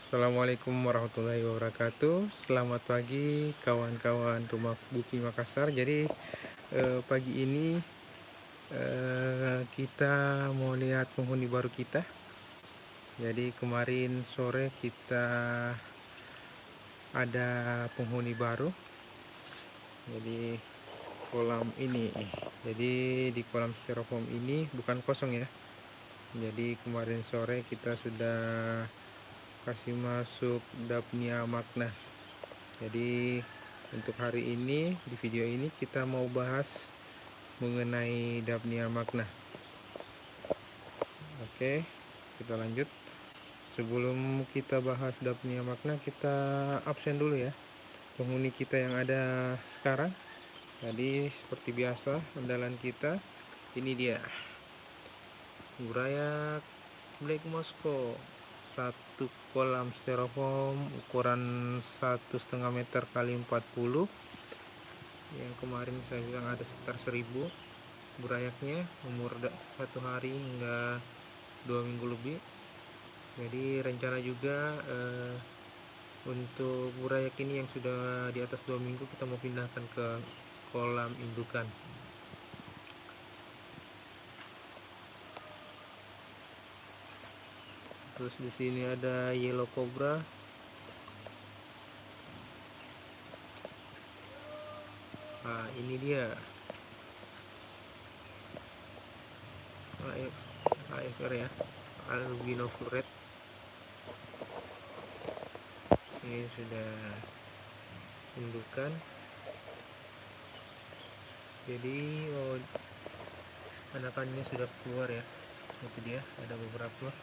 Assalamualaikum warahmatullahi wabarakatuh. Selamat pagi kawan-kawan Rumah Buki Makassar. Jadi pagi ini kita mau lihat penghuni baru kita. Jadi kemarin sore kita ada penghuni baru. Jadi kolam ini. Jadi di kolam styrofoam ini bukan kosong ya. Jadi kemarin sore kita sudah kasih masuk Daphnia magna. Jadi untuk hari ini di video ini kita mau bahas mengenai Daphnia magna. Oke, kita lanjut. Sebelum kita bahas Daphnia magna, kita absen dulu ya penghuni kita yang ada sekarang. Tadi seperti biasa andalan kita ini dia burayak Black Moscow, satu kolam styrofoam ukuran 1,5 meter kali 40. Yang kemarin saya bilang ada sekitar 1000 burayaknya, umur 1 hari hingga 2 minggu lebih. Jadi rencana juga untuk burayak ini yang sudah di atas 2 minggu kita mau pindahkan ke kolam indukan. Terus di sini ada yellow cobra. Nah, ini dia AFR ya, albino floret. Ini sudah indukan. Jadi anakannya sudah keluar ya. Itu dia, ada beberapa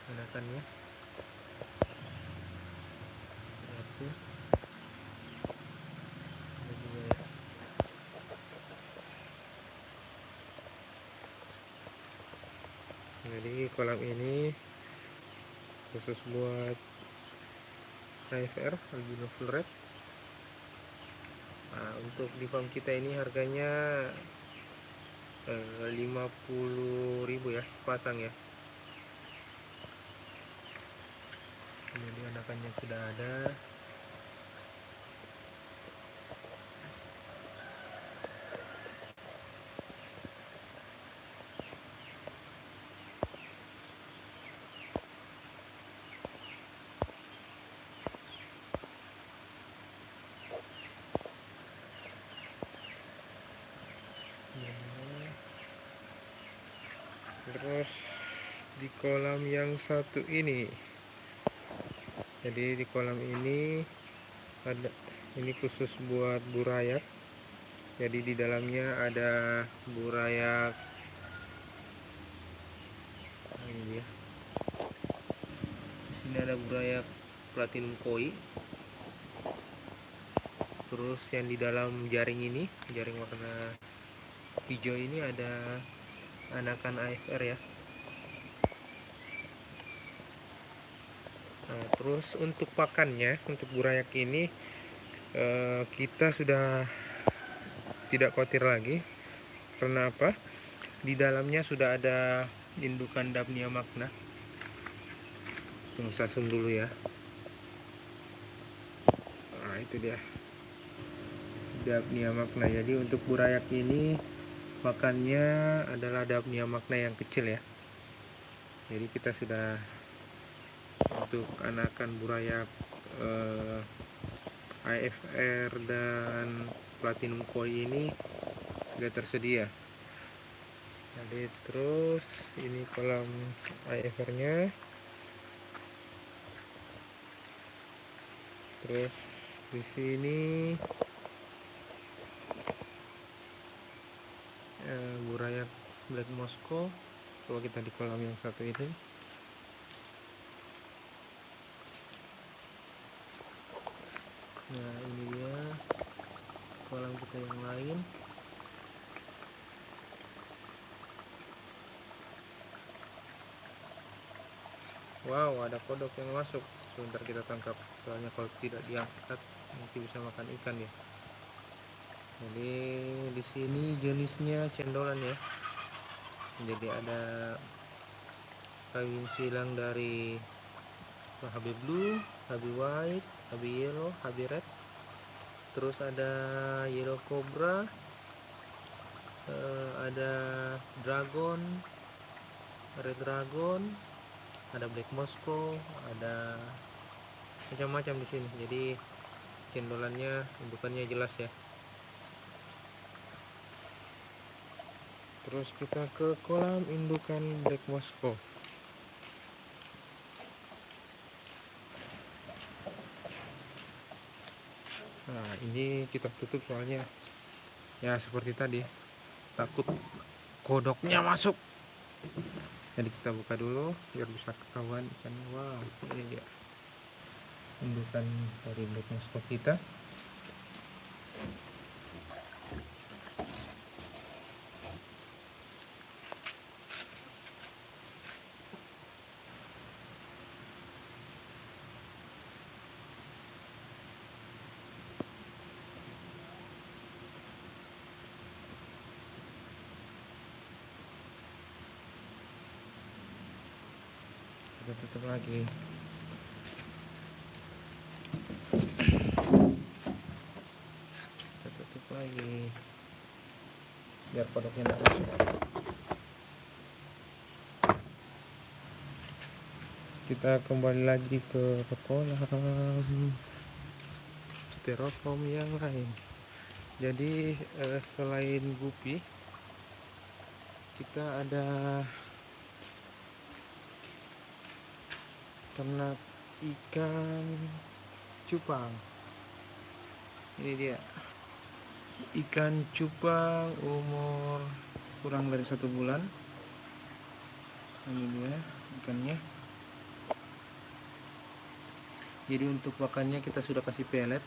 anakannya. Satu, ada dua ya. Jadi kolam ini khusus buat AFR albino floret. Nah, untuk di farm kita ini harganya 50.000 ya sepasang ya. Jadi anakannya sudah ada. Terus di kolam yang satu ini, jadi di kolam ini ada, ini khusus buat burayak. Jadi di dalamnya ada burayak, nah ini dia. Di sini ada burayak platinum koi. Terus yang di dalam jaring ini, jaring warna hijau ini ada anakan AFR ya. Nah, terus untuk pakannya, untuk burayak ini kita sudah tidak khawatir lagi. Karena apa? Di dalamnya sudah ada indukan Daphnia magna. Tunggu sasum dulu ya. Nah, itu dia Daphnia magna. Jadi untuk burayak ini makannya adalah Daphnia magna yang kecil ya. Jadi kita sudah untuk anakan burayak AFR dan platinum koi ini sudah tersedia. Jadi terus ini kolam AFR nya. Terus di sini burayak Black Moscow. Coba kita di kolam yang satu ini. Nah, ini dia kolam kita yang lain. Wow, ada kodok yang masuk. Sebentar kita tangkap. Soalnya kalau tidak diangkat nanti bisa makan ikan ya. Jadi di sini jenisnya cendolan ya. Jadi ada kawin silang dari HB blue, HB white, HB yellow, HB red. Terus ada yellow cobra, ada dragon, red dragon, ada black moscow, ada macam-macam di sini. Jadi cendolannya, indukannya jelas ya. Terus kita ke kolam indukan black moscow. Nah, ini kita tutup soalnya ya seperti tadi, takut kodoknya masuk. Jadi kita buka dulu biar bisa ketahuan ikannya. Wow, ini dia indukan dari black moscow kita. Kita tutup lagi. Kita tutup lagi biar kodoknya tidak masuk. Kita kembali lagi ke kolam styrofoam yang lain. Jadi selain gupi, kita ada ternak ikan cupang. Ini dia ikan cupang umur kurang dari 1 bulan. Ini dia ikannya. Jadi untuk pakannya kita sudah kasih pelet.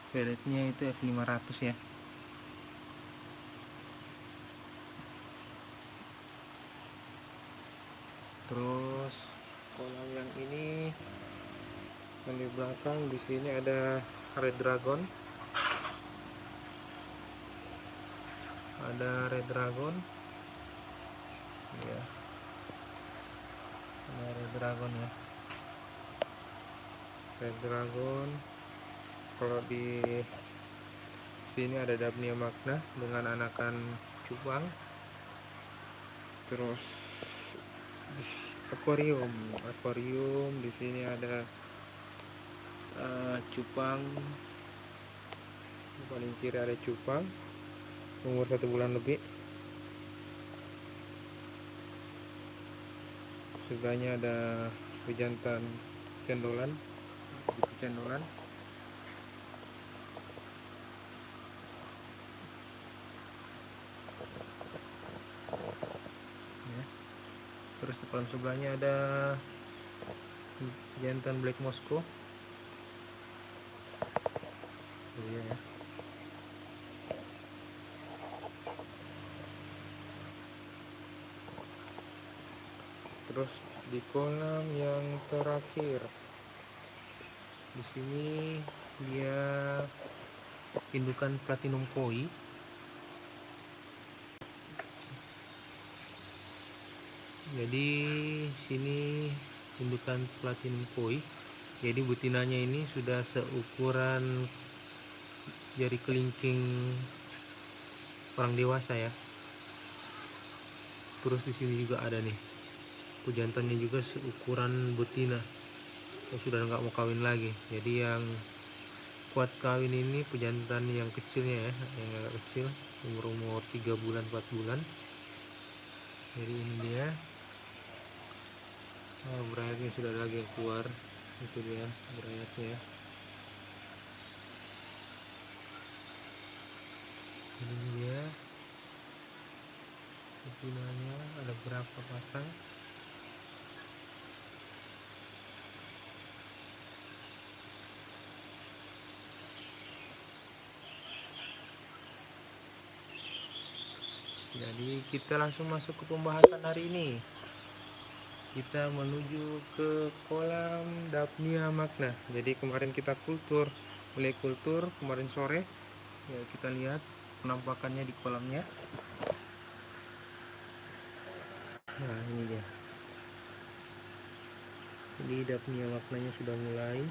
Peletnya itu F500 ya. Terus kolam yang ini di belakang di sini ada red dragon. Ada red dragon. Ya. Ada red dragon ya. Red dragon. Kalau di sini ada Daphnia magna dengan anakan cupang. Terus akuarium di sini ada cupang. Paling kiri ada cupang umur 1 bulan lebih. Sebelahnya ada pejantan cendolan, cendolan. Ya. Terus di kolam sebelahnya ada jantan black moscow. Iya ya. Terus di kolam yang terakhir, di sini dia indukan platinum koi. Jadi sini indukan platinum koi. Jadi betinanya ini sudah seukuran jari kelingking orang dewasa ya. Terus di sini juga ada nih pejantannya juga seukuran betina yang sudah nggak mau kawin lagi. Jadi yang kuat kawin ini pejantan yang kecilnya ya, yang agak kecil, umur 3 bulan 4 bulan. Jadi ini dia. Berayatnya sudah ada lagi yang keluar. Itu dia berayatnya. Ini dia betinanya, ada berapa pasang. Jadi kita langsung masuk ke pembahasan hari ini. Kita menuju ke kolam Daphnia magna. Jadi kemarin kita mulai kultur kemarin sore. Ya, kita lihat penampakannya di kolamnya. Nah, ini dia. Jadi dapnia maknanya sudah mulai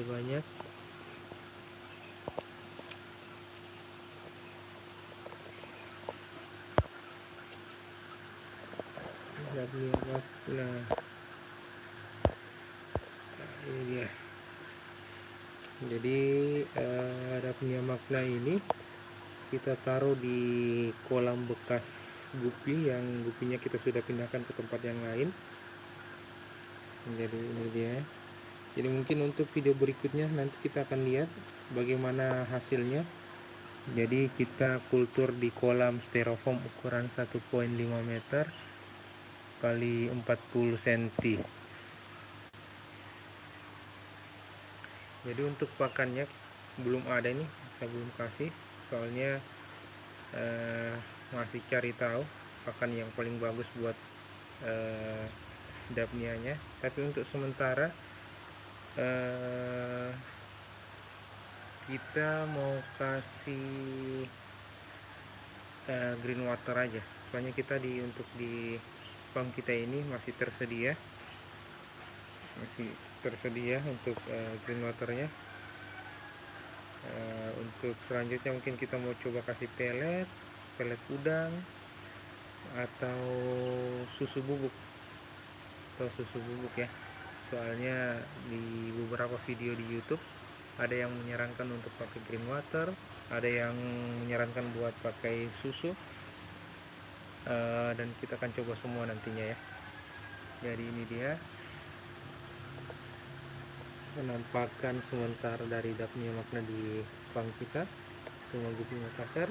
banyak. Dapnia makna, ini dia. Jadi dapnia makna ini kita taruh di kolam bekas gupi, yang gupinya kita sudah pindahkan ke tempat yang lain. Jadi ini dia. Jadi mungkin untuk video berikutnya nanti kita akan lihat bagaimana hasilnya. Jadi kita kultur di kolam styrofoam ukuran 1,5 meter kali 40 cm. Jadi untuk pakannya belum ada nih, saya belum kasih, soalnya masih cari tahu pakan yang paling bagus buat dapnianya. Tapi untuk sementara kita mau kasih green water aja, soalnya kita untuk di farm kita ini masih tersedia untuk green waternya. Untuk selanjutnya mungkin kita mau coba kasih pelet udang atau susu bubuk ya. Soalnya di beberapa video di YouTube ada yang menyarankan untuk pakai green water, ada yang menyarankan buat pakai susu, dan kita akan coba semua nantinya ya. Jadi ini dia penampakan sementara dari dapnia makna di farm kita, Rumah Gupi Makassar.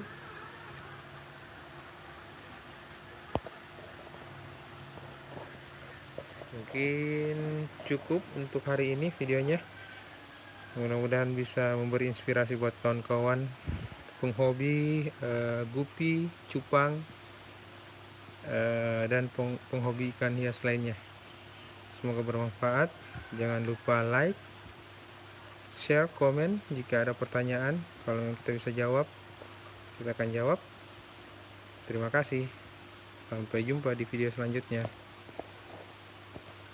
Mungkin cukup untuk hari ini videonya. Mudah-mudahan bisa memberi inspirasi buat kawan-kawan penghobi gupi, cupang, dan penghobi ikan hias lainnya. Semoga bermanfaat. Jangan lupa like, share, komen jika ada pertanyaan. Kalau kita bisa jawab, kita akan jawab. Terima kasih. Sampai jumpa di video selanjutnya.